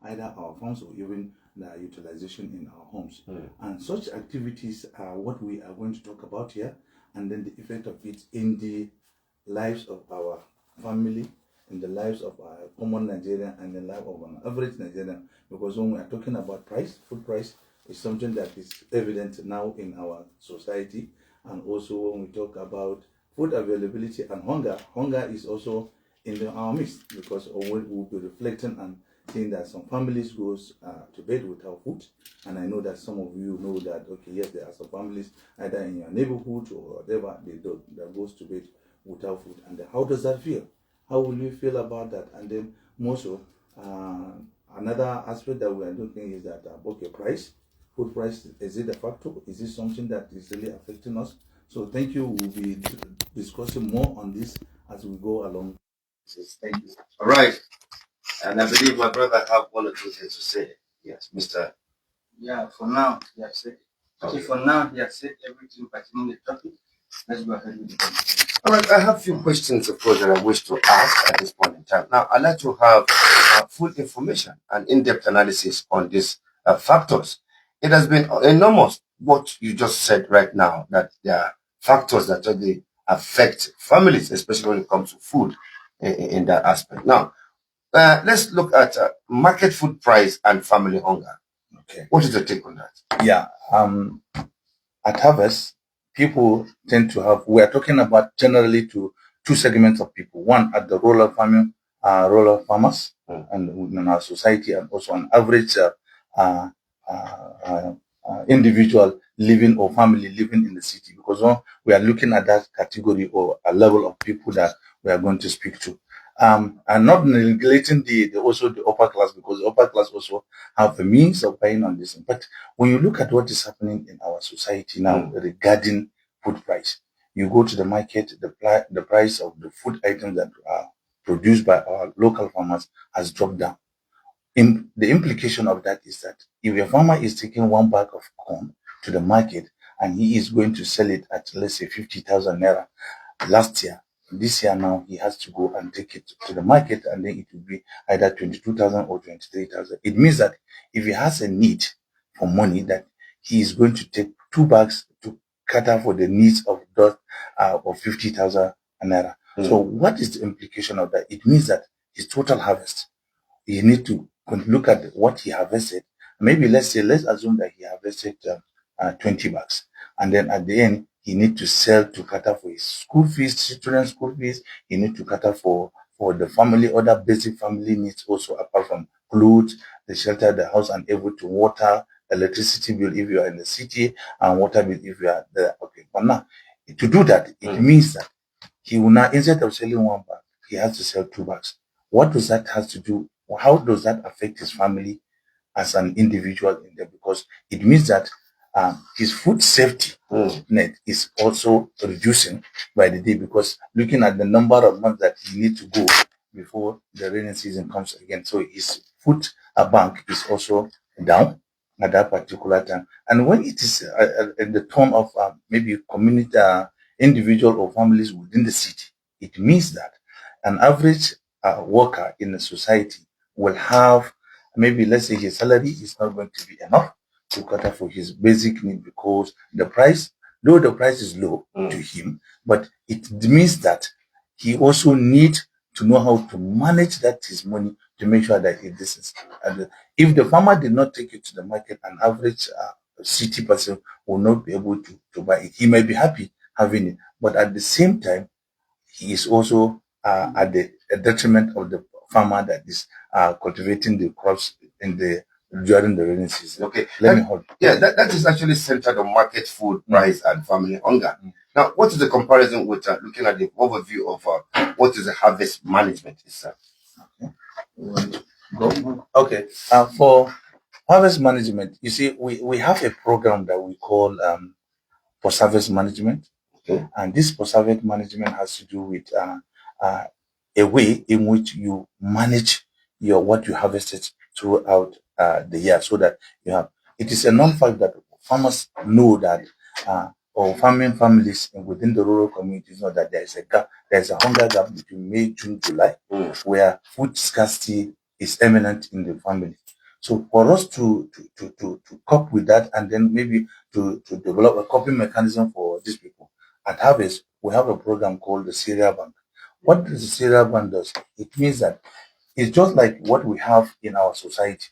either our farms or even the utilization in our homes. And such activities are what we are going to talk about here, and then the effect of it in the lives of our family, in the lives of our common Nigerian, and the life of an average Nigerian. Because when we are talking about price, food price is something that is evident now in our society. And also when we talk about food availability and hunger is also in our midst, because we'll be reflecting and seeing that some families goes to bed without food. And I know that some of you know that, okay, yes, there are some families either in your neighborhood or whatever, that goes to bed without food. And then how does that feel? How will you feel about that? And then more so, another aspect that we are looking is that okay, price, food price, is it a factor? Is it something that is really affecting us? So thank you. We'll be discussing more on this as we go along. Thank you. All right. And I believe my brother have one or two things to say. Yes, Mr. Yeah, for now, he has said. Okay, for now, he has said everything pertaining to the topic. Let's go ahead with the conversation. All right, I have a few questions, of course, that I wish to ask at this point in time. Now, I'd like to have full information and in-depth analysis on these factors. It has been enormous what you just said right now, that there are factors that really affect families, especially when it comes to food in that aspect. Now, let's look at market food price and family hunger. Okay. What is your take on that? Yeah. At harvest, people tend to have, we are talking about generally to two segments of people. One at the rural farmers and in our society, and also an average individual living or family living in the city, because we are looking at that category or a level of people that we are going to speak to. And not neglecting also the upper class, because the upper class also have the means of buying on this. But when you look at what is happening in our society now regarding food price, you go to the market, the price of the food items that are produced by our local farmers has dropped down. The implication of that is that if a farmer is taking one bag of corn to the market and he is going to sell it at, let's say, 50,000 naira last year, this year now he has to go and take it to the market, and then it will be either 22,000 or 23,000. It means that if he has a need for money, that he is going to take 2 bags to cater for the needs of those of 50,000 naira. So what is the implication of that? It means that his total harvest, you need to look at what he harvested. Maybe let's assume that he harvested 20 bags, and then at the end he need to sell to cater for his school fees, children's school fees. He need to cater for the family, other basic family needs also, apart from clothes, the shelter, the house, and everything, water, electricity bill if you are in the city, and water bill if you are there. Okay, but now to do that, it means that he will now, instead of selling 1 bag, he has to sell 2 bags. What does that have to do? How does that affect his family as an individual in there? Because it means that his food safety net is also reducing by the day, because looking at the number of months that he needs to go before the rainy season comes again. So his food bank is also down at that particular time. And when it is in the tone of maybe community, individual or families within the city, it means that an average worker in the society will have, maybe let's say his salary is not going to be enough to cater for his basic need, because the price, though the price is low to him, but it means that he also needs to know how to manage that his money to make sure that this is. If the farmer did not take it to the market, an average city person will not be able to buy it. He may be happy having it, but at the same time, he is also at the detriment of the farmer that is cultivating the crops during the rainy season. Okay, Let me hold. Yeah, that is actually centered on market food price and family hunger. Now, what is the comparison with looking at the overview of what is the harvest management itself? Okay, for harvest management, you see, we have a program that we call post-harvest management. Okay. And this post-harvest management has to do with a way in which you manage what you harvested throughout the year, so that you have. It is a known fact that farmers know that, or farming families within the rural communities know that there is a gap, there is a hunger gap between May, June, July, where food scarcity is eminent in the family. So for us to cope with that, and then maybe to develop a coping mechanism for these people, at Harvest, we have a program called the Cereal Bank. What the Cereal Bank does, it means that it's just like what we have in our society.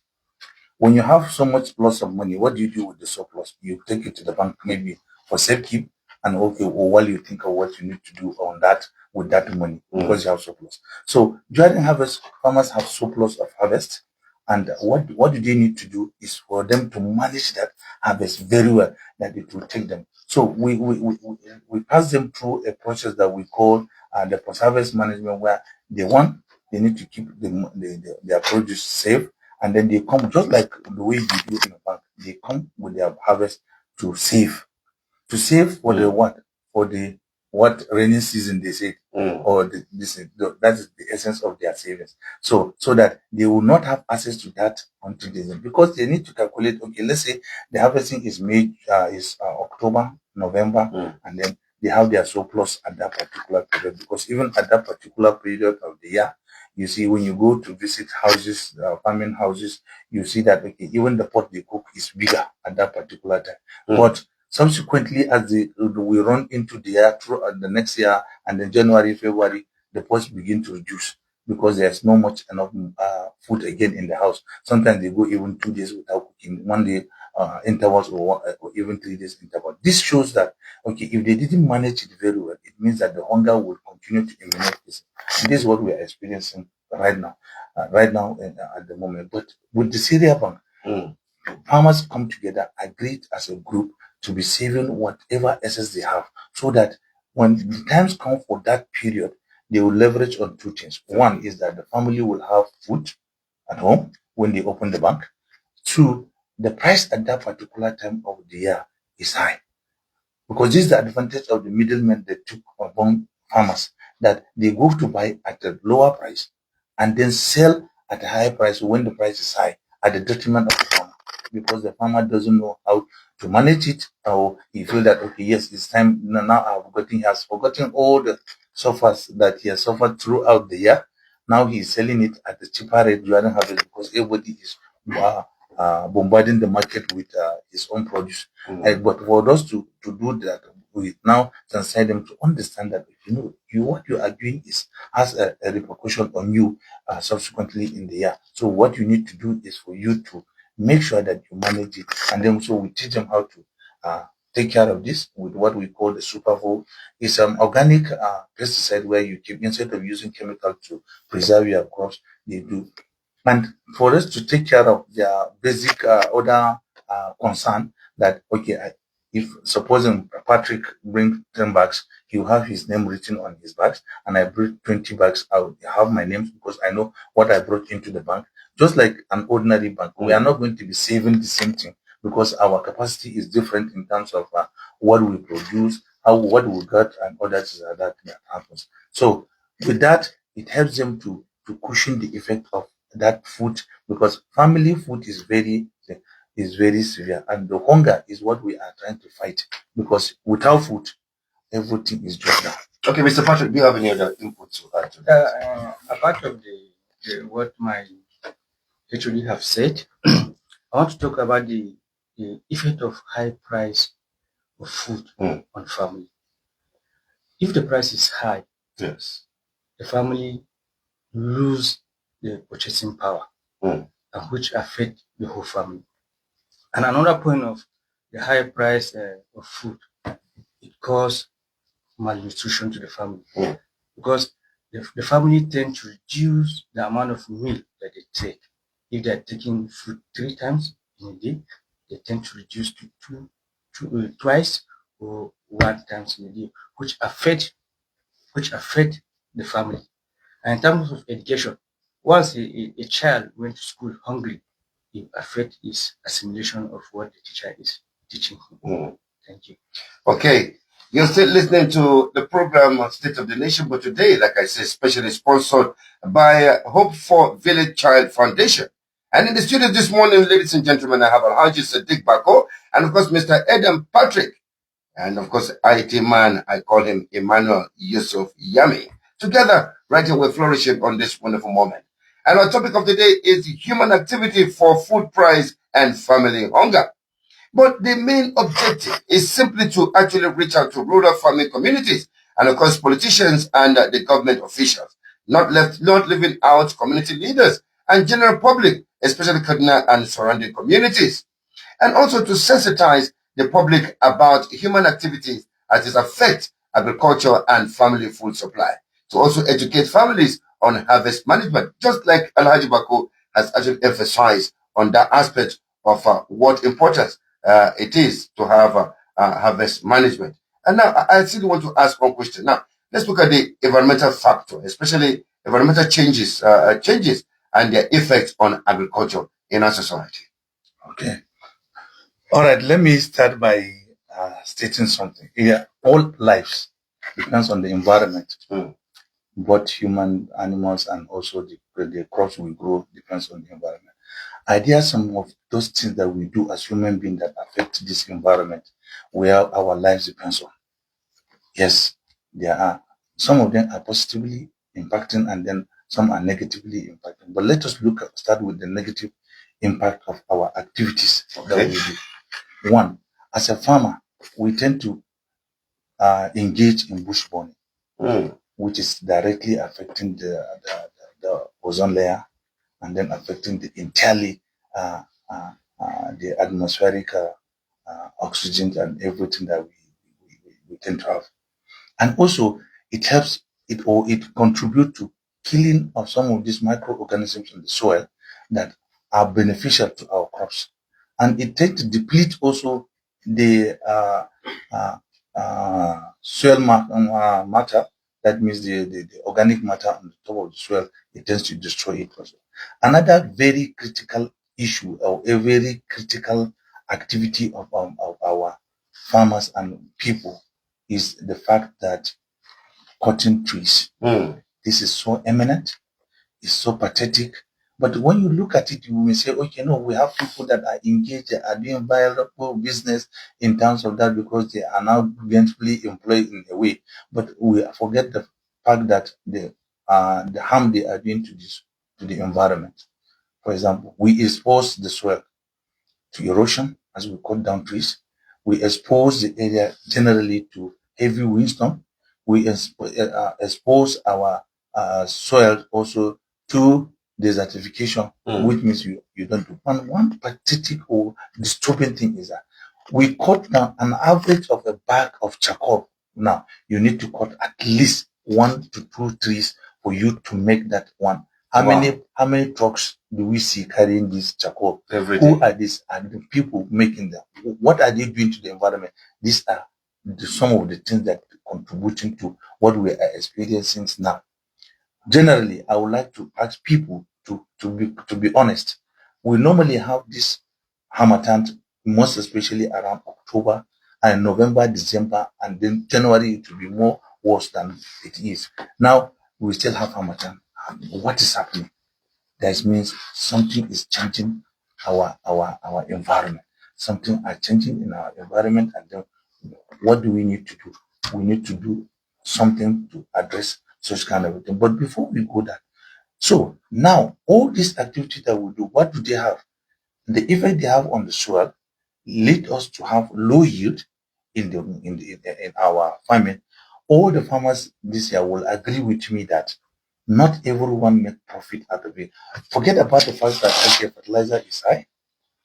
When you have so much loss of money, what do you do with the surplus? You take it to the bank maybe for safekeep, and okay, or while you think of what you need to do on that with that money because you have surplus. So during harvest, farmers have surplus of harvest, and what do they need to do is for them to manage that harvest very well, that it will take them. So we pass them through a process that we call the post-harvest management, where they need to keep their produce safe, and then they come just like the way they do in the bank. They come with their harvest to save, for the what, for the what rainy season they say, or that is the essence of their savings. So that they will not have access to that until they, because they need to calculate. Okay, let's say the harvesting is May, October, November, and then they have their surplus at that particular period, because even at that particular period of the year, you see, when you go to visit houses, farming houses, you see that okay, even the pot they cook is bigger at that particular time. But subsequently, as we run into the year through the next year, and then January, February, the pots begin to reduce because there's not much enough food again in the house. Sometimes they go even 2 days without cooking, 1 day intervals, or even 3 days intervals. This shows that okay, if they didn't manage it very well, it means that the hunger will continue to eliminate this. And this is what we are experiencing right now, at the moment. But with the cereal bank, farmers come together, agreed as a group to be saving whatever assets they have, so that when the times come for that period, they will leverage on two things. One is that the family will have food at home when they open the bank. Two, the price at that particular time of the year is high, because this is the advantage of the middlemen that took among farmers, that they go to buy at a lower price and then sell at a higher price when the price is high, at the detriment of the farmer, because the farmer doesn't know how to manage it, or he feel that okay, yes, it's time now. He has forgotten all the suffers that he has suffered throughout the year. Now he's selling it at a cheaper rate during harvest, because everybody is bombarding the market with his own produce. But for us to do that, we now sensitize them to understand that what you are doing has a repercussion on you subsequently in the year. So what you need to do is for you to make sure that you manage it, and then so we teach them how to take care of this with what we call the superfood. It's an organic pesticide where you keep, instead of using chemical to preserve your crops, they do. And for us to take care of their basic other concern, that okay, if supposing Patrick brings 10 bags, he'll have his name written on his bags, and I bring 20 bags, I'll have my name, because I know what I brought into the bank. Just like an ordinary bank, we are not going to be saving the same thing, because our capacity is different in terms of what we produce, what we got, and others that happens. So with that, it helps them to cushion the effect of that food, because family food is very severe, and the hunger is what we are trying to fight, because without food, everything is just down. Okay, Mr. Patrick, do you have any other input to add to that? Apart of what my HOD have said, I want to talk about the effect of high price of food on family. If the price is high, Yes, the family lose the purchasing power, and which affect the whole family. And another point of the high price of food, it causes malnutrition to the family, because the family tend to reduce the amount of meal that they take. If they are taking food 3 times in a day, they tend to reduce to twice or 1 times in a day, which affect the family. And in terms of education, once a child went to school hungry, it affects his assimilation of what the teacher is teaching him. Thank you. Okay, you're still listening to the program State of the Nation, but today, like I said, specially sponsored by Hope for Village Child Foundation. And in the studio this morning, ladies and gentlemen, I have Alhaji Sadiq Bako, and of course, Mr. Adam Patrick, and of course, IT man, I call him Emmanuel Yusuf Yami. Together, right here, we're flourishing on this wonderful moment. And our topic of the day is human activity for food price and family hunger. But the main objective is simply to actually reach out to rural farming communities and, of course, politicians and the government officials, not leaving out community leaders and general public, especially Kaduna and surrounding communities, and also to sensitize the public about human activities as it affects agriculture and family food supply, to also educate families on harvest management, just like Alhaji Bako has actually emphasized on that aspect of what importance it is to have harvest management. And now I still want to ask one question. Now, let's look at the environmental factor, especially environmental changes and their effects on agriculture in our society. Okay. All right. Let me start by stating something. Yeah, all lives depends on the environment. Both human, animals, and also the crops we grow depends on the environment. Ideas, some of those things that we do as human beings that affect this environment, where our lives depends on. Yes, there are. Some of them are positively impacting, and then some are negatively impacting. But let us start with the negative impact of our activities that we do. One, as a farmer, we tend to engage in bush burning, which is directly affecting the ozone layer, and then affecting the entirely the atmospheric oxygen and everything that we tend to have. And also, it helps it contributes to killing of some of these microorganisms in the soil that are beneficial to our crops. And it tends to deplete also the uh, soil matter. That means the organic matter on the top of the soil. It tends to destroy it also. Another very critical issue, or a very critical activity of our farmers and people, is the fact that cutting trees. This is so eminent, it's so pathetic. But when you look at it, you may say, okay, no, we have people that are engaged, that are doing viable business in terms of that, because they are now gainfully employed in a way. But we forget the fact that the harm they are doing to the environment. For example, we expose the soil to erosion as we cut down trees. We expose the area generally to heavy windstorm. We expose our soil also to desertification, which means you don't do. And one pathetic or disturbing thing is that we cut down an average of a bag of charcoal. Now, you need to cut at least 1 to 2 trees for you to make that one. How many trucks do we see carrying this charcoal? Who are these? Are the people making them? What are they doing to the environment? These are some of the things that are contributing to what we are experiencing now. Generally, I would like to ask people to be honest. We normally have this harmattan, most especially around October and November, December, and then January it will be more worse than it is. Now we still have harmattan. What is happening? That means something is changing our environment. Something are changing in our environment, and then what do we need to do? We need to do something to address such kind of thing. But before we go that, so now all these activities that we do, what do they have? The effect they have on the soil lead us to have low yield in our farming. All the farmers this year will agree with me that not everyone make profit out of it. Forget about the fact that okay, fertilizer is high,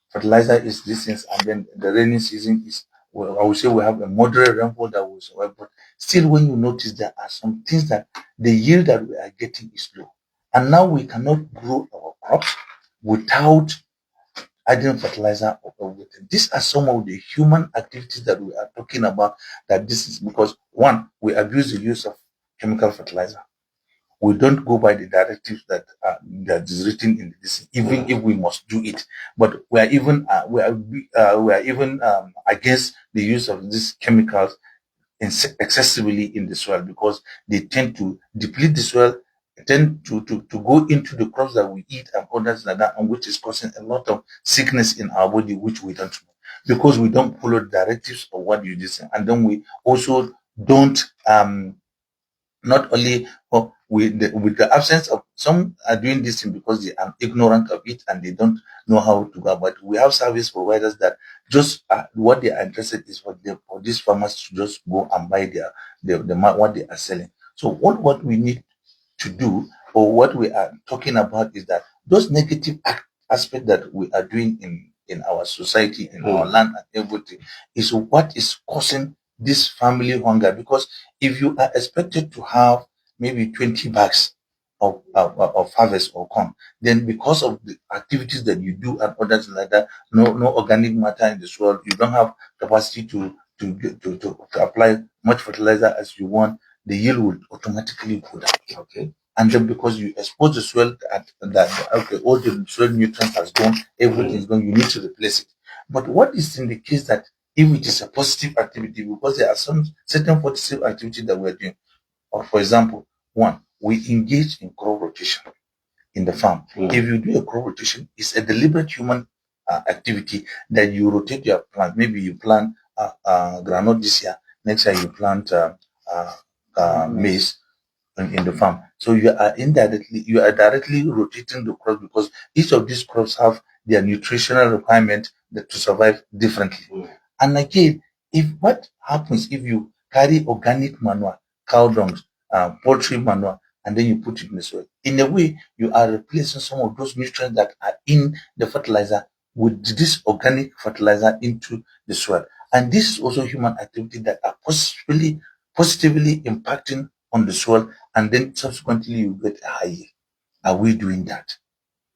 fertilizer is this things, and then the rainy season is, well, I would say we have a moderate rainfall that will survive, but still when you notice there are some things that the yield that we are getting is low. And now we cannot grow our crops without adding fertilizer or everything. These are some of the human activities that we are talking about, that this is because one, we abuse the use of chemical fertilizer. We don't go by the directives that is written in this, even if we must do it. But we are even against the use of these chemicals excessively in the soil, because they tend to deplete the soil, tend to go into the crops that we eat and others like that, and which is causing a lot of sickness in our body, which we don't know, because we don't follow the directives of what you just said. And then we also don't not only with the absence of some are doing this thing because they are ignorant of it and they don't know how to go. But we have service providers that just what they are interested is for these farmers to just go and buy what they are selling. So what we need to do, or what we are talking about, is that those negative aspects that we are doing in our society, in our land and everything, is what is causing this family hunger. Because if you are expected to have maybe 20 bags of harvest or corn, then because of the activities that you do and others like that, no organic matter in the soil, you don't have capacity to apply much fertilizer as you want, the yield will automatically go down. Okay. And then because you expose the soil that okay, all the soil nutrients has gone, everything is gone, you need to replace it. But what is in the case that if it is a positive activity, because there are some certain positive activity that we're doing, or for example, one, we engage in crop rotation in the farm. If you do a crop rotation, it's a deliberate human activity that you rotate your plant. Maybe you plant granite this year, next year you plant maize in the farm. So you are directly rotating the crops, because each of these crops have their nutritional requirement to survive differently. And again, if what happens if you carry organic manure, cow dung, poultry manure, and then you put it in the soil, in a way you are replacing some of those nutrients that are in the fertilizer with this organic fertilizer into the soil. And this is also human activity that are positively impacting on the soil, and then subsequently you get a high yield. Are we doing that?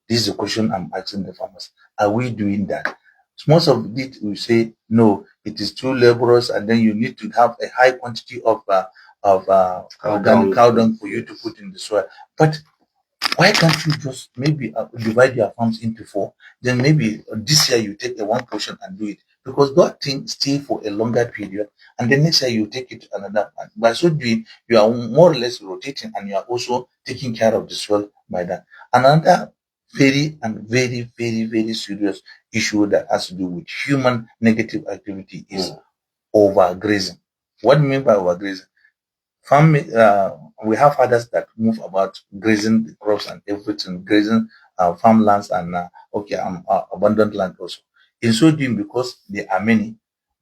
This is the question I'm asking the farmers. Are we doing that? Most of it we say no, it is too laborious, and then you need to have a high quantity of organic cow dung for you to put in the soil. But why can't you just maybe divide your farms into 4? Then maybe this year you take a one portion and do it, because that thing stay for a longer period, and then next year you take it to another one. By so doing, you are more or less rotating, and you are also taking care of the soil by that. Another very serious issue that has to do with human negative activity is overgrazing. What do you mean by overgrazing? We have others that move about grazing the crops and everything, grazing farmlands and abundant land also. In so doing, because there are many,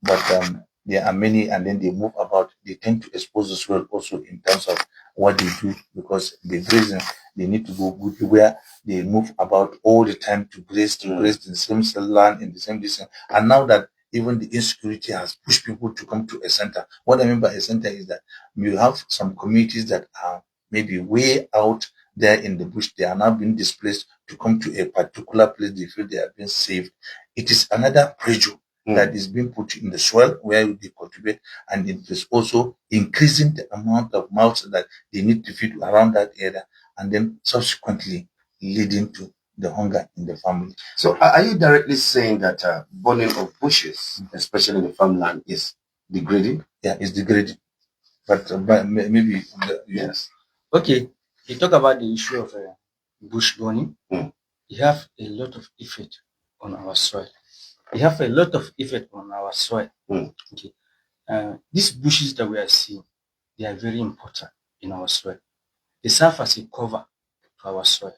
and then they move about, they tend to expose the soil also in terms of what they do, because the grazing, they need to go good where they move about all the time to graze in the same land, in the same distance. And now that even the insecurity has pushed people to come to a center. What I mean by a center is that you have some communities that are maybe way out there in the bush. They are now being displaced to come to a particular place. They feel they are being saved. It is another pressure that is being put in the soil where they cultivate, and it is also increasing the amount of mouths that they need to feed around that area, and then subsequently leading to the hunger in the family. So are you directly saying that burning of bushes, especially in the farmland, is degrading? Yeah, it's degrading. But maybe yes. Okay, you talk about the issue of bush burning. You have a lot of effect on our soil. They have a lot of effect on our soil. Okay, these bushes that we are seeing, they are very important in our soil. They serve as a cover for our soil.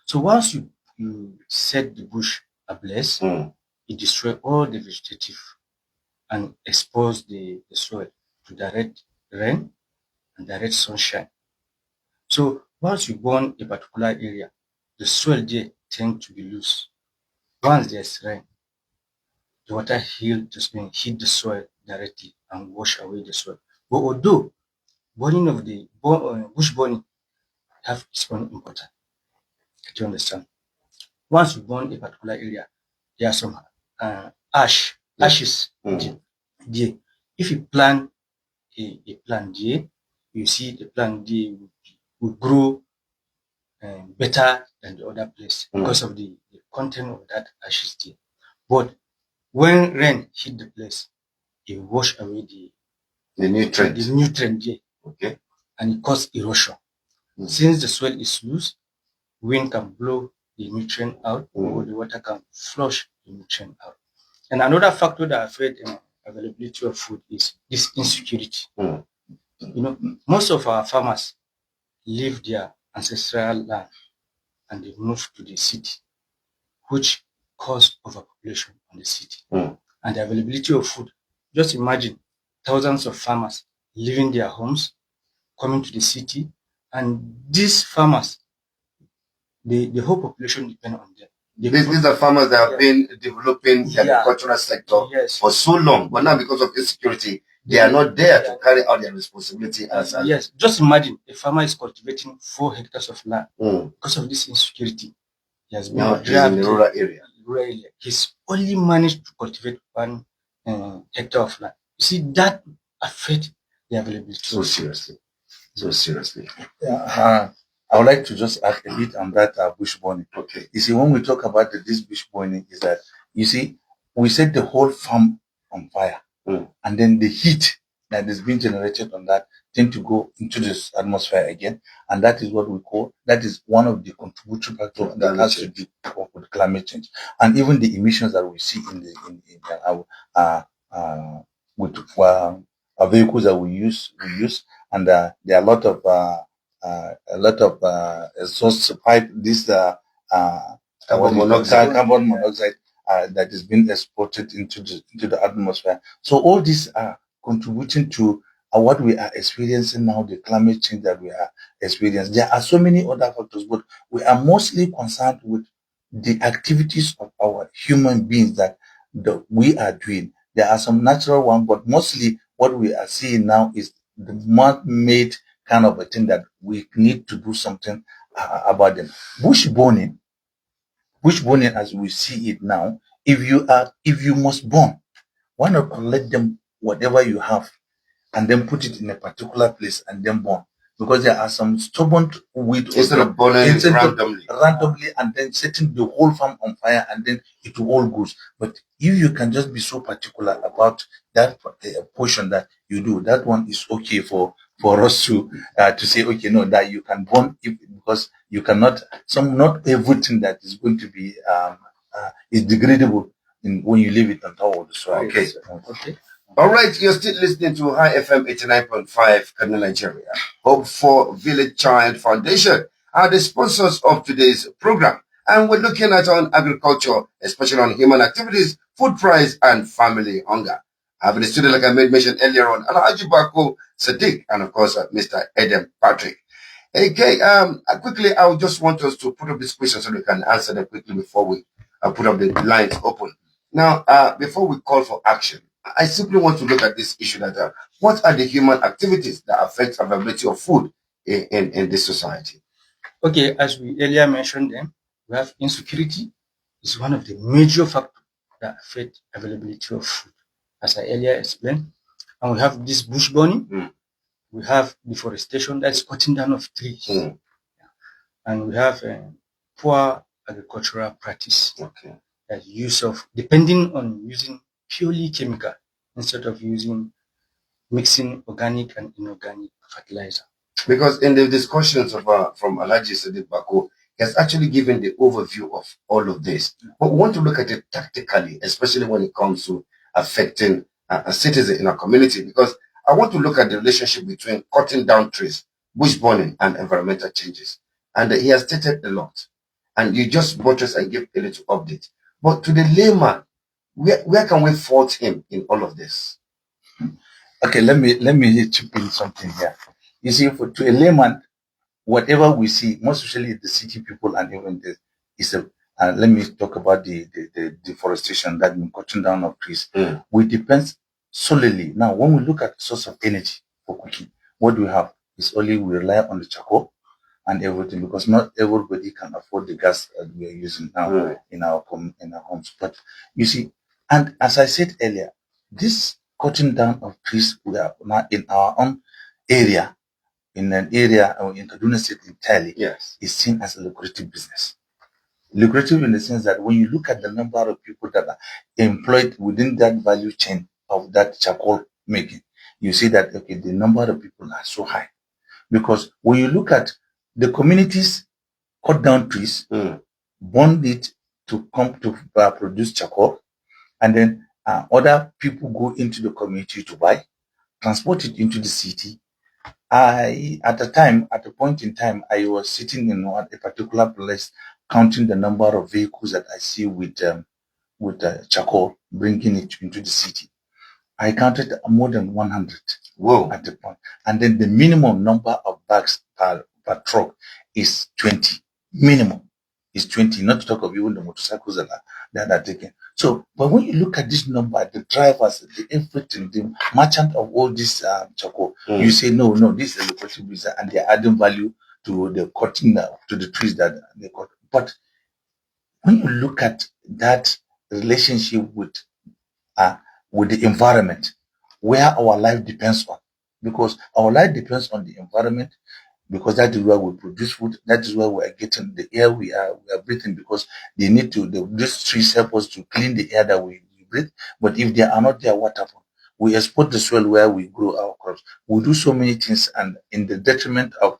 So once you set the bush ablaze, it destroys all the vegetative and expose the soil to direct rain and direct sunshine. So once you burn a particular area, the soil there tend to be loose. Once there's rain, the water hit the soil directly and wash away the soil. But although burning of the bush burning have its own importance, do you understand? Once you burn a particular area, there are some ashes there. If you plant a plant there, you see the plant there will grow better than the other place because of the content of that ashes there. But when rain hit the place, it wash away the nutrient there. Okay. And it causes erosion. Since the soil is loose, wind can blow the nutrient out, or the water can flush the nutrient out. And another factor that affects availability of food is this insecurity. You know, most of our farmers leave their ancestral land and they move to the city, which cause overpopulation on the city and the availability of food. Just imagine thousands of farmers leaving their homes, coming to the city, and these farmers, the whole population depend on them. These are farmers that have been developing the agricultural sector for so long, but now because of insecurity, they are not there to carry out their responsibility as yes. Just imagine a farmer is cultivating 4 hectares of land because of this insecurity. He has been now he's in the rural area. He's only managed to cultivate 1 hectare of land. You see, that affects the availability. So seriously. Yeah, I would like to just add a bit on that bush burning. Okay. You see, when we talk about this bush burning, is that, you see, we set the whole farm on fire, and then the heat that is being generated on that tend to go into this atmosphere again, and that is what we call, that is one of the contributory factors that has to do with climate change, and even the emissions that we see with our vehicles that we use, and there are a lot of exhaust pipe, this carbon monoxide that is being exported into the atmosphere. So all these are contributing to what we are experiencing now, the climate change that we are experiencing. There are so many other factors, but we are mostly concerned with the activities of our human beings that we are doing. There are some natural ones, but mostly what we are seeing now is the man-made kind of a thing that we need to do something about them. Bush burning as we see it now, if you must burn, why not collect them, whatever you have, and then put it in a particular place and then burn? Because there are some stubborn weed, instead of burning randomly and then setting the whole farm on fire, and then it will all goes. But if you can just be so particular about that portion that you do, that one is okay for us to say, okay, no, that you can burn it, because you cannot, not everything that is going to be is degradable when you leave it on top of the soil. Okay. All right, you're still listening to Hyai FM 89.5, Kaduna, Nigeria. Hope for Village Child Foundation are the sponsors of today's program. And we're looking at on agriculture, especially on human activities, food price, and family hunger. I have in the studio, like I made mention earlier on, Alhaji Bako Sadiq, and of course, Mr. Edem Patrick. Okay, quickly, I just want us to put up this question so we can answer them quickly before we put up the lines open. Now, before we call for action, I simply want to look at this issue that what are the human activities that affect availability of food in this society? Okay, as we earlier mentioned them, we have insecurity is one of the major factors that affect availability of food, as I earlier explained. And we have this bush burning, we have deforestation, that's cutting down of trees, and we have poor agricultural practice. Okay. Use of, depending on using purely chemical instead of using mixing organic and inorganic fertilizer. Because in the discussions of from Alhaji Sadiq Bako, he has actually given the overview of all of this. But we want to look at it tactically, especially when it comes to affecting a citizen in our community, because I want to look at the relationship between cutting down trees, bush burning, and environmental changes. And he has stated a lot. And you just buttress and give a little update. But to the layman, where can we fault him in all of this? Okay, let me chip in something here. You see, to a layman, whatever we see, most especially the city people, and even let me talk about the deforestation, that means cutting down of trees. We depend solely. Now, when we look at source of energy for cooking, what we have is only we rely on the charcoal and everything, because not everybody can afford the gas that we are using now in our homes. But you see, and as I said earlier, this cutting down of trees, we are now in our own area, in an area or in Kaduna State entirely, is seen as a lucrative business. Lucrative in the sense that when you look at the number of people that are employed within that value chain of that charcoal making, you see that, okay, the number of people are so high. Because when you look at the communities cut down trees, burn it to come to produce charcoal, and then other people go into the community to buy, transport it into the city, At a point in time, I was sitting in a particular place, counting the number of vehicles that I see with charcoal, bringing it into the city. I counted more than 100. Whoa. At the point. And then the minimum number of bags per truck is 20. Minimum is 20, not to talk of even the motorcycles that are taken. So, but when you look at this number, the drivers, the everything, the merchant of all this charcoal, you say, no, this is a lucrative business, and they're adding value to the cutting, to the trees that they cut. But when you look at that relationship with the environment, where our life depends on, because our life depends on the environment, because that is where we produce food, that is where we are getting the air we are breathing, because they need to, these trees help us to clean the air that we breathe. But if they are not there, what happens? We export the soil where we grow our crops. We do so many things, and in the detriment of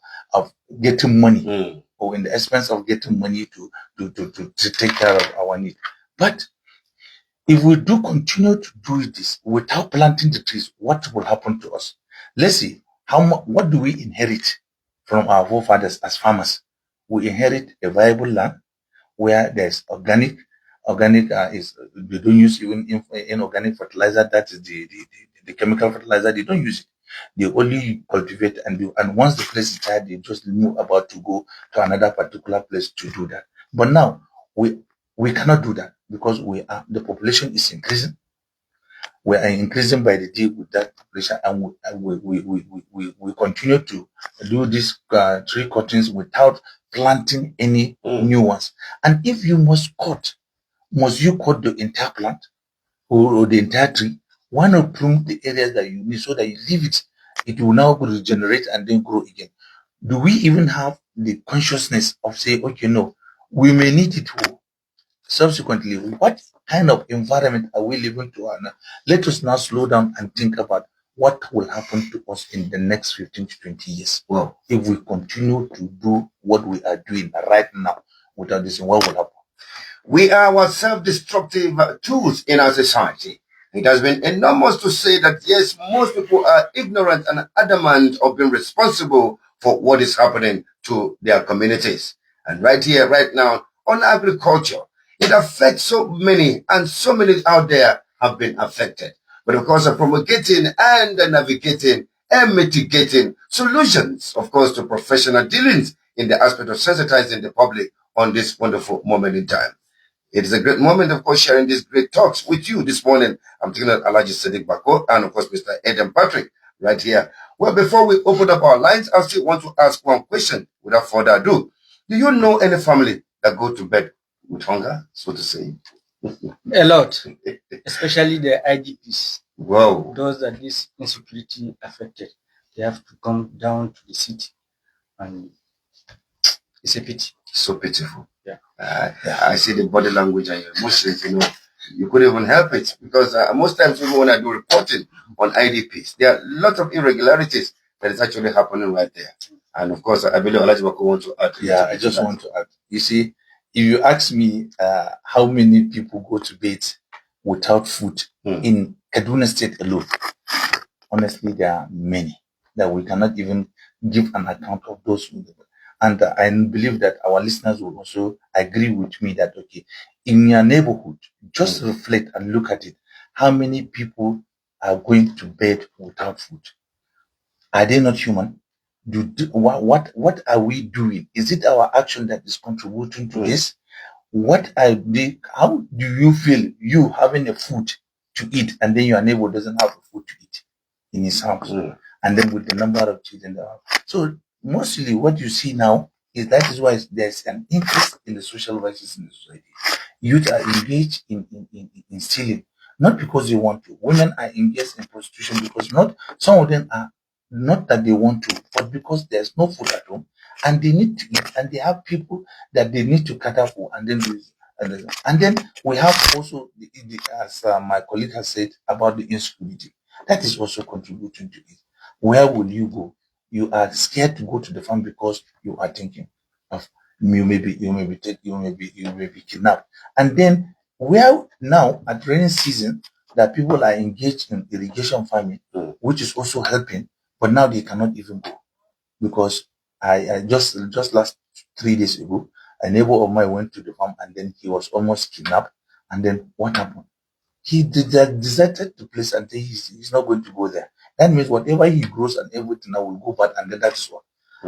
getting money, or in the expense of getting money to take care of our needs. But if we do continue to do this without planting the trees, what will happen to us? Let's see, what do we inherit from our forefathers as farmers? We inherit a viable land where there's organic. Organic is, they don't use even inorganic fertilizer. That is the chemical fertilizer. They don't use it. They only cultivate and do. And once the place is tired, they just move about to go to another particular place to do that. But now we cannot do that, because the population is increasing. We are increasing by the day with that population, and we continue to do these tree cuttings without planting any new ones. And if you must you cut the entire plant, or the entire tree? Why not prune the areas that you need, so that you leave it? It will now regenerate and then grow again. Do we even have the consciousness of saying, okay, no, we may need it for subsequently? What kind of environment are we living to now? Let us now slow down and think about what will happen to us in the next 15 to 20 years. Well, if we continue to do what we are doing right now without this, what will happen? We are our self-destructive tools in our society. It has been enormous to say that, yes, most people are ignorant and adamant of being responsible for what is happening to their communities. And right here, right now, on agriculture, it affects so many, and so many out there have been affected. But of course, promulgating and navigating and mitigating solutions, of course, to professional dealings in the aspect of sensitizing the public on this wonderful moment in time. It is a great moment, of course, sharing these great talks with you this morning. I'm taking out Alhaji Sadiq Bako and, of course, Mr. Adam Patrick right here. Well, before we open up our lines, I still want to ask one question without further ado. Do you know any family that go to bed with hunger, so to say? A lot, especially the IDPs. Wow. Those that this insecurity affected, they have to come down to the city, and it's a pity. So pitiful. Yeah. I see the body language and your emotions, you couldn't even help it, because most times when I do reporting on IDPs, there are lots of irregularities that is actually happening right there. And of course, I believe Alhaji Bako wants to add. Yeah, I just want to add. You see, if you ask me how many people go to bed without food in Kaduna State alone, honestly, there are many that we cannot even give an account of those. And I believe that our listeners will also agree with me that, okay, in your neighborhood, just reflect and look at it. How many people are going to bed without food? Are they not human? What are we doing? Is it our action that is contributing to this? How do you feel, you having a food to eat, and then your neighbor doesn't have a food to eat in his house? And then with the number of children in the house. So mostly what you see now is that is why there's an increase in the social vices in the society. Youth are engaged in stealing, not because they want to. Women are engaged in prostitution because some of them are not that they want to, but because there's no food at home and they need to eat, and they have people that they need to cater for, and then we have also as my colleague has said about the insecurity that is also contributing to it. Where will you go? You are scared to go to the farm because you are thinking of you may be kidnapped. And then where now at rainy season that people are engaged in irrigation farming, which is also helping. but now they cannot even go because I just last 3 days ago, a neighbor of mine went to the farm and then he was almost kidnapped. And then what happened? He deserted the place and he's not going to go there. That means whatever he grows and everything now will go bad, and then that is what.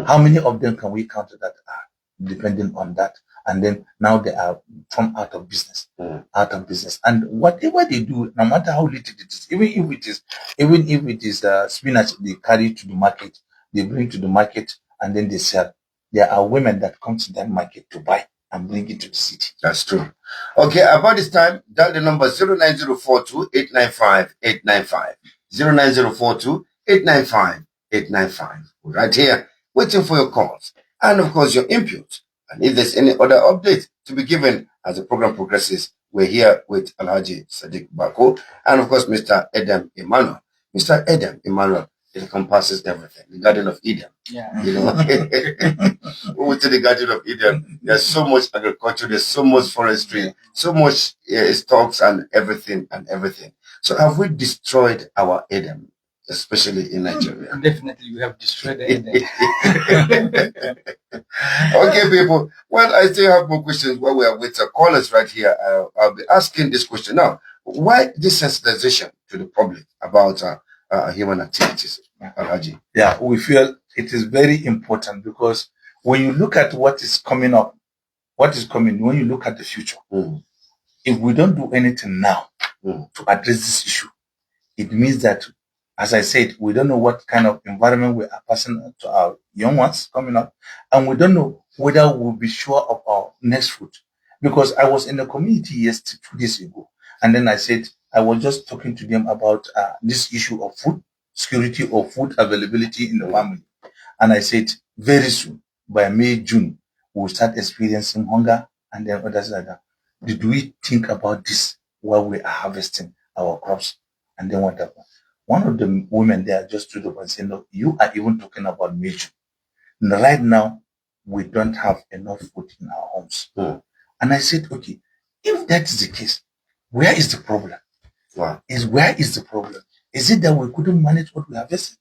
How many of them can we count that are depending on that? And then now they are from out of business. And whatever they do, no matter how little it is, even if it is spinach they carry to the market, they bring to the market and then they sell. There are women that come to that market to buy and bring it to the city. That's true. Okay, about this time, dial the number 09042 895 895. 09042 895 895. We're right here waiting for your calls and, of course, your input. And if there's any other update to be given as the program progresses, we're here with Alhaji Sadiq Bako and, of course, Mr. Edem Emmanuel. Mr. Edem Emmanuel, it encompasses everything. The Garden of Eden. Yeah. You know, within the Garden of Eden, there's so much agriculture, there's so much forestry, so much stocks and everything. So have we destroyed our Eden, especially in Nigeria? Definitely, we have destroyed the Eden. Okay, people. Well, I still have more questions while we are with callers right here. I'll be asking this question now. Why this sensitization to the public about human activities? Alhaji? Yeah, we feel it is very important because when you look at what is coming up, when you look at the future, if we don't do anything now to address this issue, it means that, as I said, we don't know what kind of environment we are passing to our young ones coming up, and we don't know whether we'll be sure of our next food. Because I was in the community 2 days ago, and then I said, I was just talking to them about this issue of food security or food availability in the family. And I said, very soon, by May, June, we'll start experiencing hunger and then others like that. Did we think about this while we are harvesting our crops? And then what happened? One of the women there just stood up and said, no, you are even talking about May, June. And right now, we don't have enough food in our homes. And I said, okay, if that is the case, where is the problem? Where is the problem? Is it that we couldn't manage what we harvested?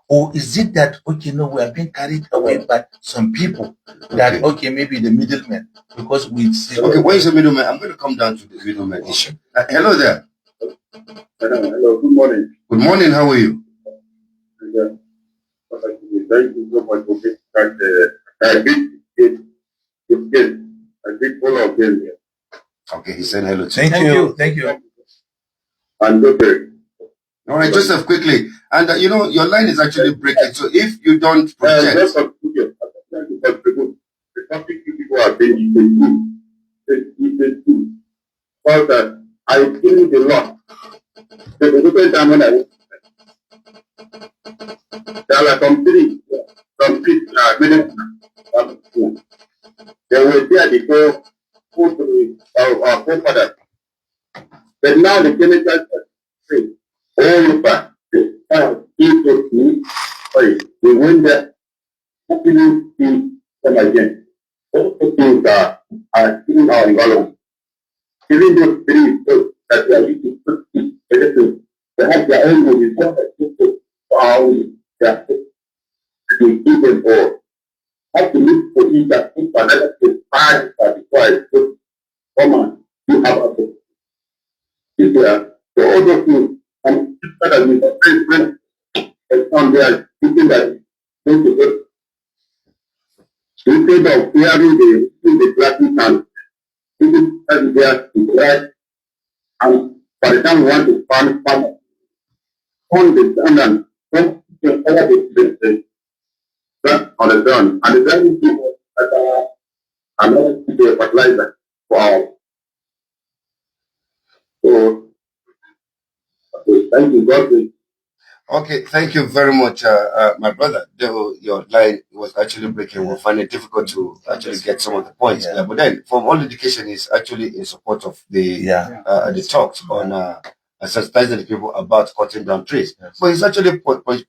Or is it that, okay, no, we are being carried away by some people that, okay, maybe the middlemen, because we see... Okay, where is the middleman? I'm going to come down to the middleman issue. Hello there. Hello, good morning. Good morning, how are you? Thank you so much for this. I did all of them here. Okay, he said hello. Thank you. And okay. All right, Joseph, quickly. And you know, your line is actually breaking. So if you don't project... the topic you people are saying is a two. Because I think a lot. The different time when I was there were some trees they were there before our forefathers. But now the chemicals are free. All over they went there, hopefully see them again. All things are in our environment. Even those trees that we are using to eat everything, they have their own movie, for our own, they are to eat them all. Have to look for each that if another is bad before I put come on, you have a book. So all those things, and that means a friend and on there thinking that going to go instead of hearing the plastic and thinking that there to try and by the time we want to farm on the ground and some other the on the ground and the ground people that are another fertilizer for our so thank you, God bless. Okay, thank you very much, my brother. Though your line was actually breaking, we'll find it difficult to actually get some of the points. But then, from all indication, is actually in support of the talks on sensitizing the people about cutting down trees. But it's actually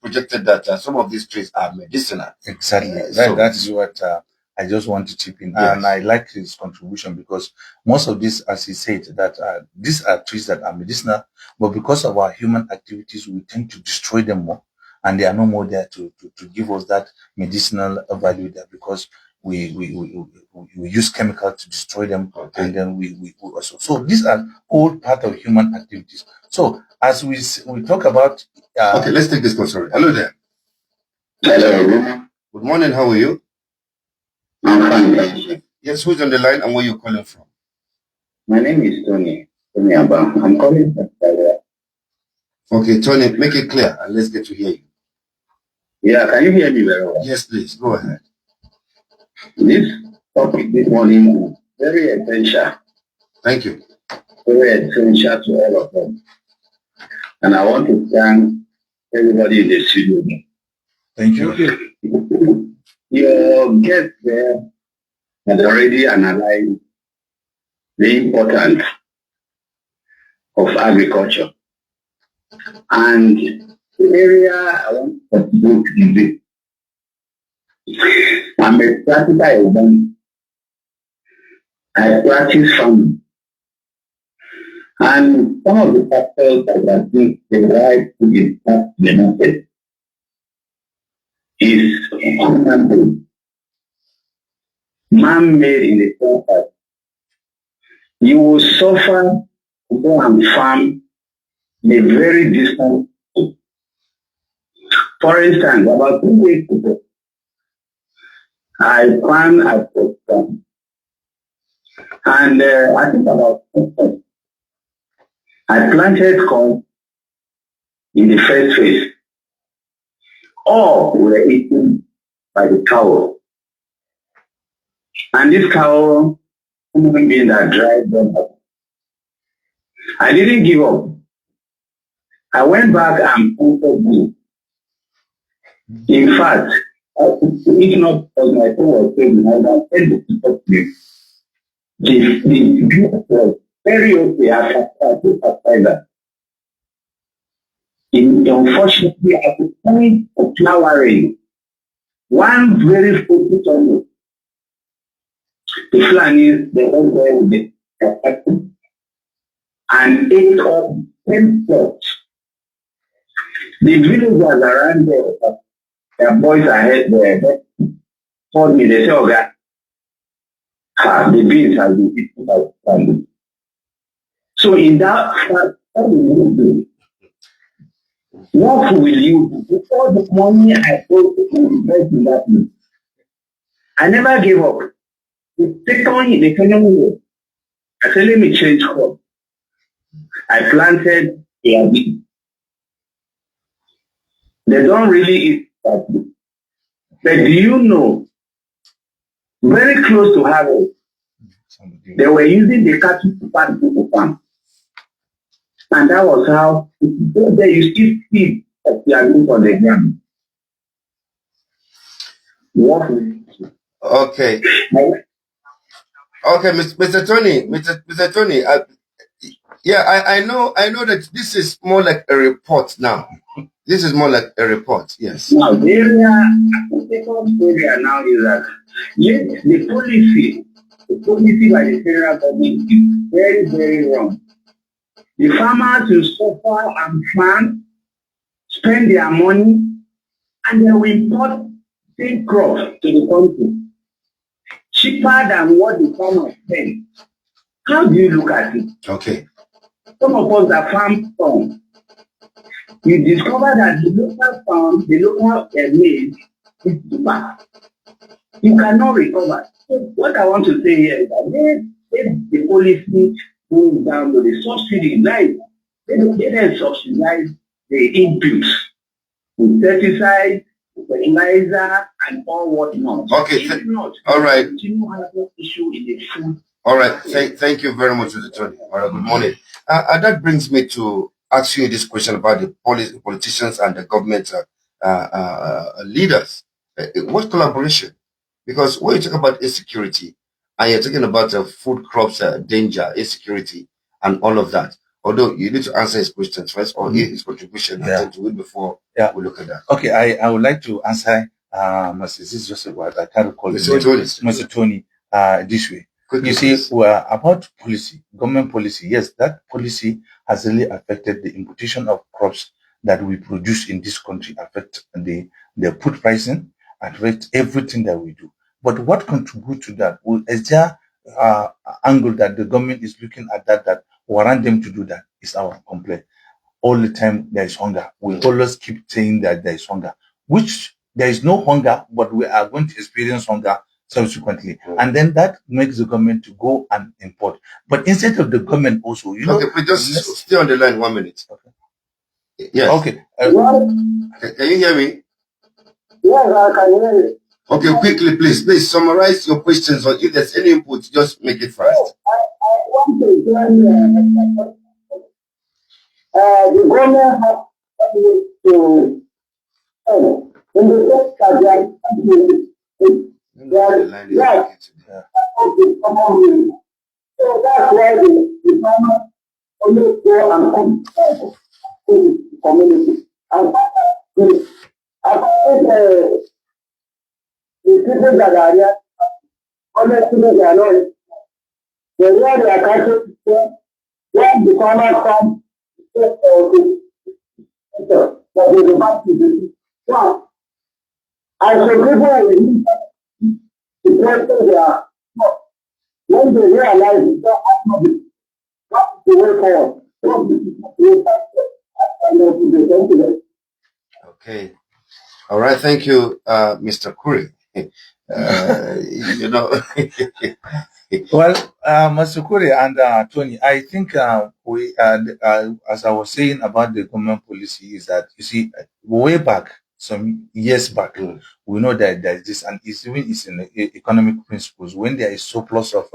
projected that some of these trees are medicinal. Exactly. That is what I just want to chip in. Yes. And I like his contribution because most of this, as he said, that these are trees that are medicinal, but because of our human activities, we tend to destroy them more. and they are no more there to give us that medicinal value there, because we use chemicals to destroy them, and then we also. So these are all part of human activities. So as we talk about, okay, let's take this call. Sorry. Hello there. Hello. Good morning. How are you? I'm fine, thank you. Yes, who's on the line and where you calling from? My name is Tony. I'm calling from Kaduna. Okay, Tony, make it clear and let's get to hear you. Yeah, can you hear me very well? Yes, please. Go ahead. This topic this morning is very essential. Thank you. Very essential to all of them. And I want to thank everybody in the studio. thank you. Your guest there had already analyzed the importance of agriculture. And the area I want to contribute is this. I'm a practical example. I practice farming. And some of the factors that I think the right to impact the market is human-made. Man-made in the sense that you will suffer to go and farm in a very distant place. For instance, about 2 weeks ago, I planned at Programon. And I think about 2 months, I planted corn in the first phase. All were eaten by the cow. And this cow, human being that dried them up. I didn't give up. I went back and planted me. In fact, if not because my phone was failing, I would have said the people to me. The group was very okay after that. Unfortunately, at the point of flowering, one very focused on it. The Fulanis, they went there with the and ate up 10 plots. The villagers around there, their boys ahead there, they told me, they said, oh God, the beans have been eaten by the family. So in that fact, what will you do? What will you do? Before the money I go to invest in that place, I never gave up. The second year, I said, let me change crop. I planted a bean. They don't really eat that bean. But do you know, very close to harvest, they were using the cattle to pass the farm. And that was how, if you go there, you still see of the agriculture on the ground. What will you do? Okay. Okay, Mr. Tony, yeah, I know that this is more like a report now. This is more like a report, yes. Now, the second area now is that yes, the policy by the federal government is very, very wrong. The farmers will suffer and farm, spend their money, and they will import same crops to the country cheaper than what the farmers spend. How do you look at it? Okay. Some of us that farm corn, you discover that the local farm, the local maize is cheaper. You cannot recover. So what I want to say here is that if the policy goes down to the subsidy, like they don't subsidize the inputs, insecticide, fertilizer, and all whatnot. Okay. If not, all right. Continue having issue in the food. All right. Thank you very much, Mr. Tony. All right. Good morning. That brings me to ask you this question about the politicians and the government leaders. What collaboration? Because when you talk about insecurity and you're talking about food crops danger, insecurity, and all of that, although you need to answer his questions first or his contribution to it before we look at that. Okay, I would like to answer this is just what I can't recall Mr. Tony this way. You see, we're about policy, government policy. Yes, that policy has really affected the importation of crops that we produce in this country affect the food pricing, affect everything that we do. But what contributes to that? Is there angle that the government is looking at that warrant them to do that? Is our complaint. All the time there is hunger. We always keep saying that there is hunger, which there is no hunger, but we are going to experience hunger subsequently. And then that makes the government to go and import. But instead of the government also, you know. Okay, but just stay on the line 1 minute. Okay. Yes. Okay. Can you hear me? Yes, I can hear you. Okay, quickly, please summarize your questions, or if there's any input, just make it fast. I want to join the government has to in the sense that they are so that's why the farmers only go and come to the community. And the people that are here, honestly, they are not. The way they are catching, when the farmers come, now, as the people the question they are, when they realize it's not the way forward. Okay. All right. Thank you, Mr. Kuri. You know. Well, Mr. Kuri and Tony, I think we, as I was saying about the government policy, is that, you see, way back, some years back, we know that there is this, and it's in the economic principles. When there is surplus of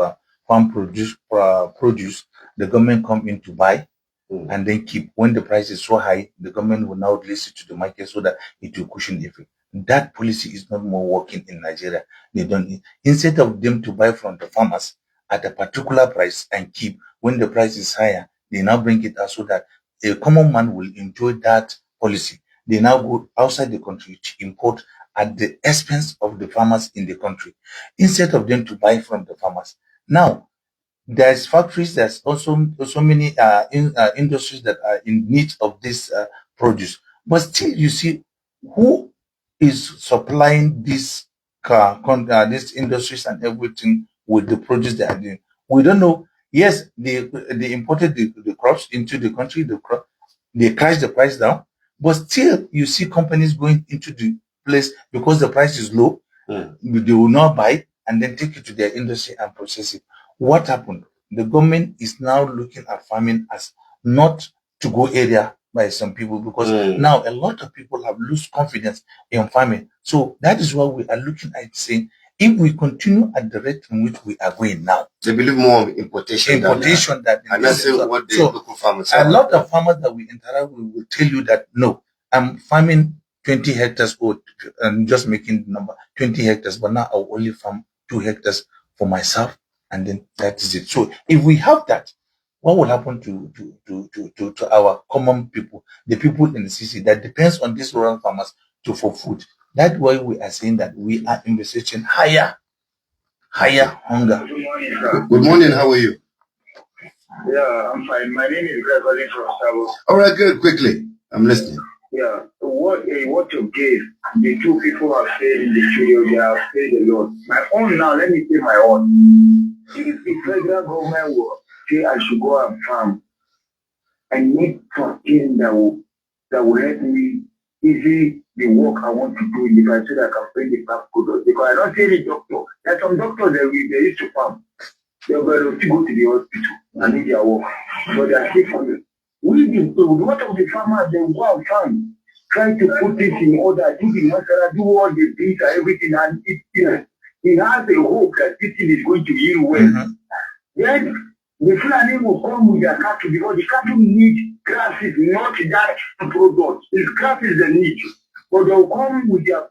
farm produce, the government come in to buy and then keep. When the price is so high, the government will now release it to the market so that it will cushion effect. That policy is not more working in Nigeria. They don't. Instead of them to buy from the farmers at a particular price and keep, when the price is higher, they now bring it out so that a common man will enjoy that policy. They now go outside the country to import at the expense of the farmers in the country, instead of them to buy from the farmers. Now, there's factories, there's also so many industries that are in need of this produce. But still, you see, who is supplying these industries and everything with the produce they are doing? We don't know. Yes, they imported the crops into the country, they crashed the price down, but still you see companies going into the place because the price is low, they will not buy and then take it to their industry and process it. What happened? The government is now looking at farming as not to go area by some people, because now a lot of people have lost confidence in farming. So that is what we are looking at, saying, if we continue at the rate in which we are going now, they believe more of importation than and that's what the local farmers are. A lot of farmers that we interact with will tell you that, no, I'm farming 20 hectares, or I'm just making the number 20 hectares, but now I'll only farm 2 hectares for myself, and then that is it. So if we have that, what will happen to our common people, the people in the city that depends on these rural farmers for food? That's why we are saying that we are investigating higher hunger. Good morning. How are you? Yeah, I'm fine. My name is Gregory from Sabo. All right, good. Quickly, I'm listening. Yeah, what you gave, the two people have said in the studio, they have said a lot. My own now, let me say my own. If the federal government will say I should go and farm, I need something that will let me easy the work I want to do if I say that I can bring the farm products. Because I don't see any doctor. There are some doctors that they used to farm. They're going to go to the hospital and do their work. But they are sick for it. What of the farmers, they go and farm, try to put this in order, do the masara, do all the things and everything, and he has a hope that this thing is going to yield well. Then the Fulani will come with their cattle, because the cattle need grasses, not that product. It's grasses they need. But they will come with their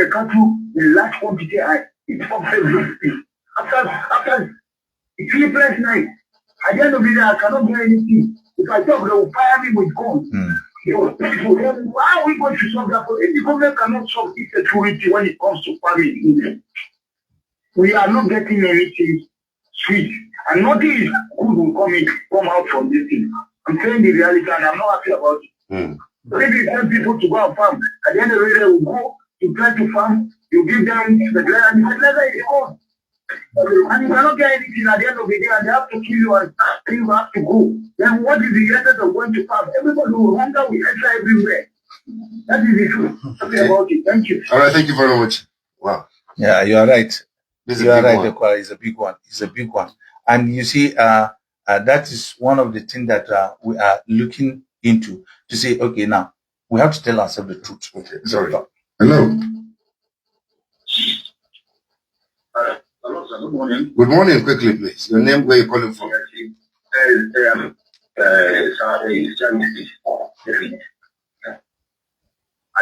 cattle in large quantity and it's for everything. After it's sleepless night. At the end of the day, I cannot do anything. If I talk, they will fire me with guns. How are we going to solve that? If the government cannot solve insecurity when it comes to farming, we are not getting anything sweet. And nothing is good will come out from this thing. I'm saying the reality, and I'm not happy about it. Maybe you tell people to go and farm. At the end of the day, they will go to try to farm. You give them the ground, and the fertilizer is gone. And you cannot get anything at the end of the day, and they have to kill you and you have to go. Then what is the essence of going to farm? Everybody will hunger will enter everywhere. That is the truth. Okay. About it. Thank you. All right, thank you very much. Wow. Yeah, you are right. You are right. It's a big one. It's a big one. And you see, that is one of the things that we are looking into to say, okay, now we have to tell ourselves the truth. Okay, sorry. Hello. Hello, sir. Good morning. Good morning. Quickly, please. Your name, where you calling from? Are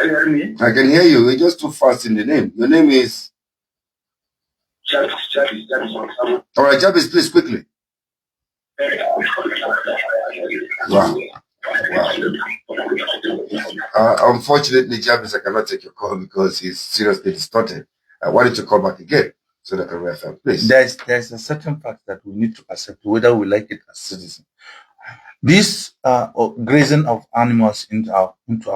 you hearing me? I can hear you. You're just too fast in the name. Your name is? Jarvis. All right, Jarvis, please, quickly. Wow. Unfortunately, Jarvis, I cannot take your call because he's seriously distorted. I wanted to call back again so that I can reaffirm, please. There's a certain fact that we need to accept, whether we like it as citizens. This grazing of animals into our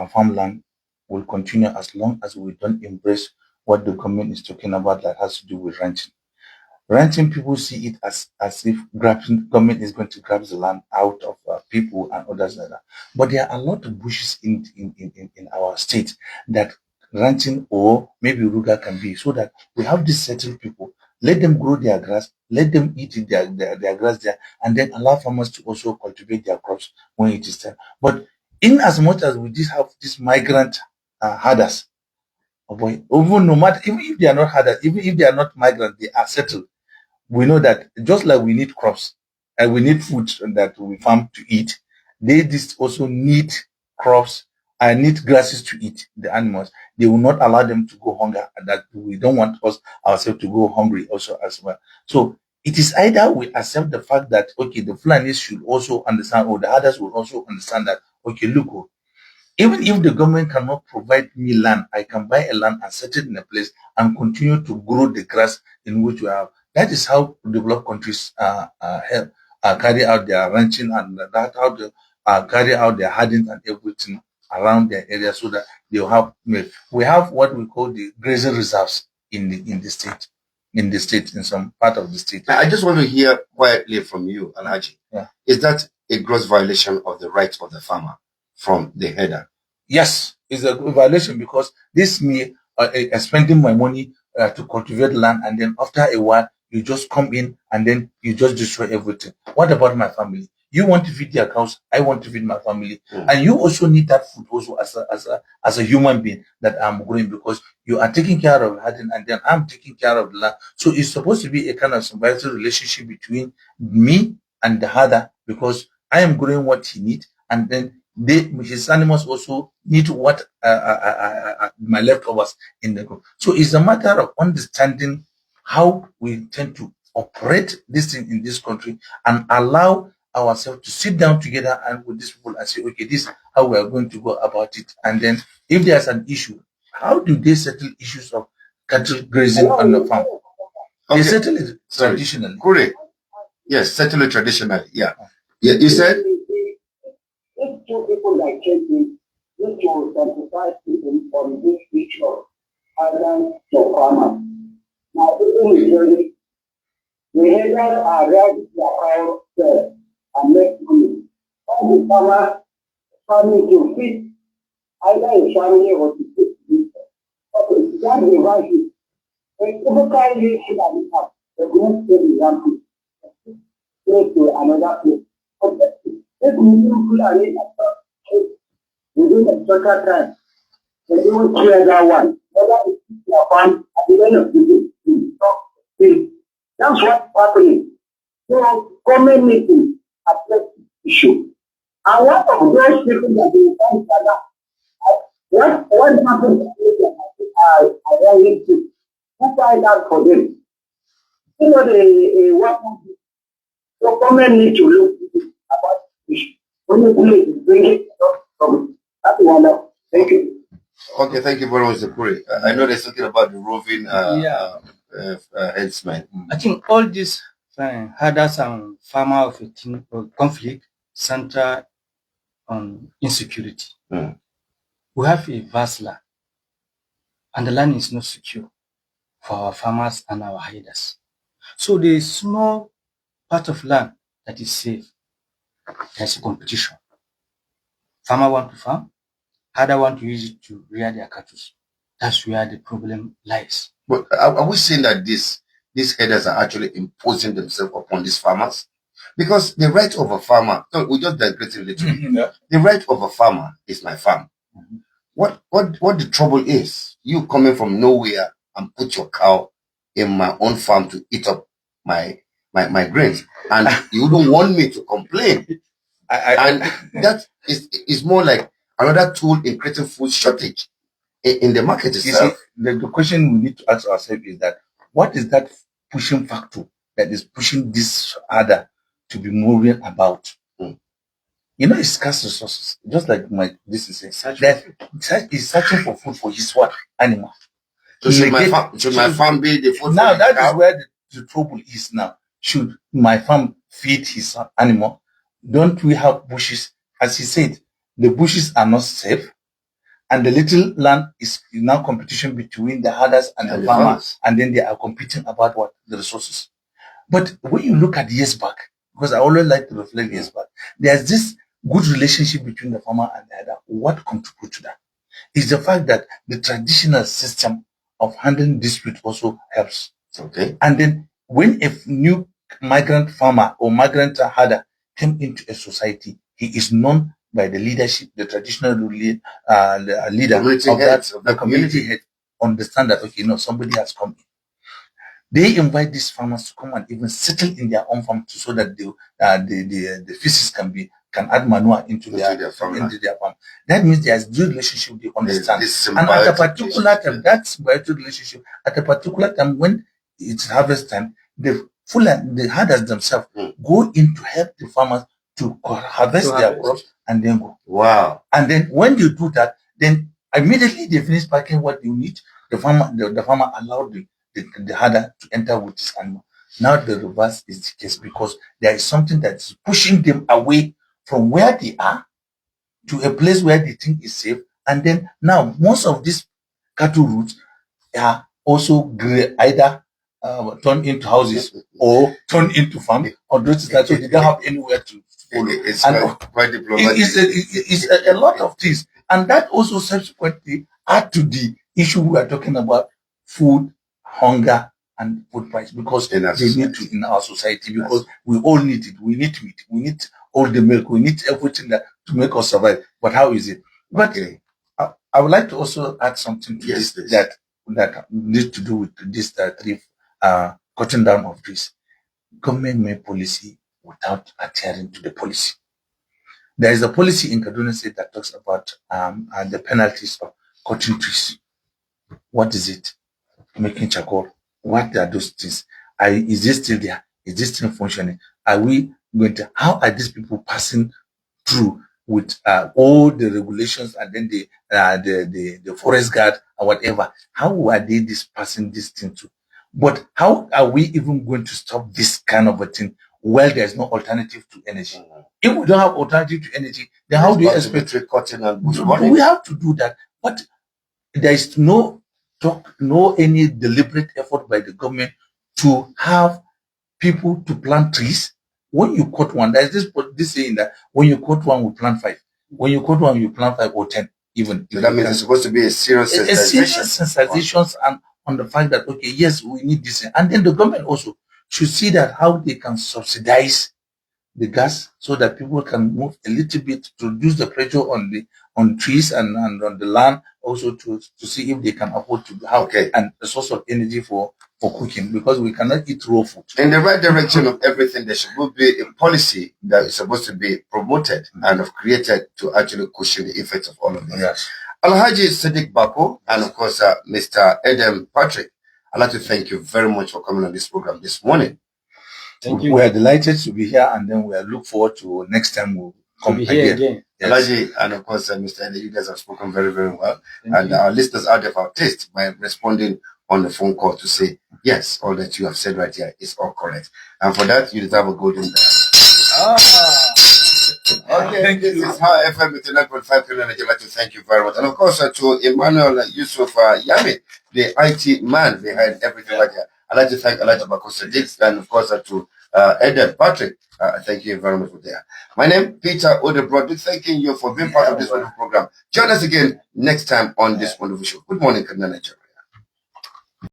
farmland will continue as long as we don't embrace what the government is talking about that has to do with ranching. Ranching, people see it as if government is going to grab the land out of people and others like that. But there are a lot of bushes in our state that ranching or maybe ruga can be, so that we have these settled people, let them grow their grass, let them eat their grass there, and then allow farmers to also cultivate their crops when it is time. But in as much as we just have these migrant herders, even no matter, even if they are not herders, even if they are not migrant, they are settled. We know that just like we need crops and we need food that we farm to eat, they just also need crops and need grasses to eat, the animals. They will not allow them to go hunger, and that we don't want us ourselves to go hungry also as well. So it is either we accept the fact that, okay, the Fulanis should also understand, or the others will also understand that, okay, look, even if the government cannot provide me land, I can buy a land and set it in a place and continue to grow the grass in which we have. That is how developed countries carry out their ranching, and that's how they carry out their herding and everything around their area, so that they will have milk. We have what we call the grazing reserves in the state, in some part of the state. I just want to hear quietly from you, Alhaji. Yeah. Is that a gross violation of the rights of the farmer from the header? Yes, it's a violation, because this me spending my money to cultivate land, and then after a while you just come in and then you just destroy everything. What about my family? You want to feed your cows, I want to feed my family, and you also need that food also as a human being that I'm growing, because you are taking care of herding and then I'm taking care of the land. So it's supposed to be a kind of symbiotic relationship between me and the herder, because I am growing what he needs, and then his animals also need what my leftovers in the group. So it's a matter of understanding how we tend to operate this thing in this country, and allow ourselves to sit down together and with these people and say, okay, this is how we are going to go about it. And then if there's an issue, how do they settle issues of cattle grazing on the farm? Okay. They settle it traditionally. Correct. Yes, settle it traditionally. Yeah. Yeah. You said? These two people like Chelsea need to identify people from this issue of island to farmers. Now, people is really, the headers are ready to account there and make money. All the farmers farming to feed either a family or to feed people. Okay, that's the value. When people carry this shit at the top, they don't take the example. Go to another place. Okay. If we do Fulani within a shorter time, they don't clear that one. Whether it's their farm at the end of the day, that's what's happening. So, government meetings address the issue. And one of those people that they find what happens I really do. Who find out for them? You know, what so government need to look about the issue. When you bring it up, that's one. Thank you. Okay, thank you very much, Zakuri. I know they're talking about the roving headsmen. I think all these herders and farmer of a conflict center on insecurity. we have a vast land, and the land is not secure for our farmers and our herders. So the small part of land that is safe, there's a competition. Farmer want to farm, herder want to use it to rear their cattle. That's where the problem lies. But are we saying that these herders are actually imposing themselves upon these farmers? Because the right of a farmer, no, we just digress a little. Yeah. The right of a farmer is my farm. What the trouble is, you coming from nowhere and put your cow in my own farm to eat up my grains, and you don't want me to complain. And that is more like another tool in creating food shortage in the market itself. You see, the question we need to ask ourselves is that what is that pushing factor that is pushing this other to be moving about? You know, it's scarce resources. Just like this is saying, that he's searching for food for his what? Animal. So should my farm be the food? Now that is where the trouble is now. Should my farm feed his animal? Don't we have bushes? As he said, the bushes are not safe, and the little land is now competition between the herders and the farmers, and then they are competing about what? The resources. But when you look at years back, because I always like to reflect years back, there's this good relationship between the farmer and the herder. What contributes to that is the fact that the traditional system of handling dispute also helps. Okay. And then when a new migrant farmer or migrant herder came into a society, he is known by the leadership, the traditional leader of the community head, understand that, okay, no, somebody has come in. They invite these farmers to come and even settle in their own farm so that the feces can add manure into their farm. That means there's good relationship, they understand. And at a particular time, that's symbiotic relationship. At a particular time when it's harvest time, the herders themselves go in to help the farmers to harvest their crops and then go. Wow. And then when you do that, then immediately they finish packing what you need. The farmer allowed the herder to enter with his animal. Now the reverse is the case, because there is something that is pushing them away from where they are to a place where they think is safe. And then now most of these cattle routes are also either turned into houses or turned into farms, or those that so they don't have anywhere to follow. It's quite diplomatic. It's a lot of things, and that also subsequently add to the issue we are talking about: food, hunger, and food price, because they need to in our society, because we all need it. We need meat. We need all the milk. We need everything that to make us survive. But how is it? But I would like to also add something to this that needs to do with this cutting down of trees. Government made policy without adhering to the policy. There is a policy in Kaduna State that talks about the penalties of cutting trees. What is it? Making charcoal. What are those things? Is this still there? Is this still functioning? Are we going to? How are these people passing through with all the regulations and then the forest guard or whatever? How are they passing this thing through? But how are we even going to stop this kind of a thing? Well, there's no alternative to energy. If we don't have alternative to energy, then how do you expect cutting and bush burning? We have to do that, but there is no any deliberate effort by the government to have people to plant trees. When you cut one, there's this saying that when you cut one, we plant 5. When you cut one, you plant 5 or 10 even. So that means it's supposed to be a serious sensitization and on the fact that, okay, yes, we need this. And then the government also should see that how they can subsidize the gas so that people can move a little bit to reduce the pressure on trees and on the land, also to see if they can afford to have and a source of energy for cooking, because we cannot eat raw food. In the right direction of everything, there should be a policy that is supposed to be promoted and created to actually cushion the effects of all of this. Yes. Alhaji Sadiq Bako and of course Mr. Edem Patrick, I'd like to thank you very much for coming on this program this morning. Thank you. We are delighted to be here, and then we look forward to next time we'll come again. Yes. Alhaji and of course Mr. Edem, you guys have spoken very, very well. Thank you. Our listeners out there for taste by responding on the phone call to say, yes, all that you have said right here is all correct. And for that, you deserve a golden bell. Okay. Okay, this is how FM 89.5 Kaduna. I'd like to thank you very much. And of course, to Emmanuel Yusuf Yami, the IT man behind everything right here. I'd like to thank Elijah Bakosa Dix, and of course to Eden Patrick. Thank you very much for that. My name Peter Odebrod. Thanking you for being part of this wonderful program. Join us again next time on this wonderful show. Good morning, Kaduna, Nigeria.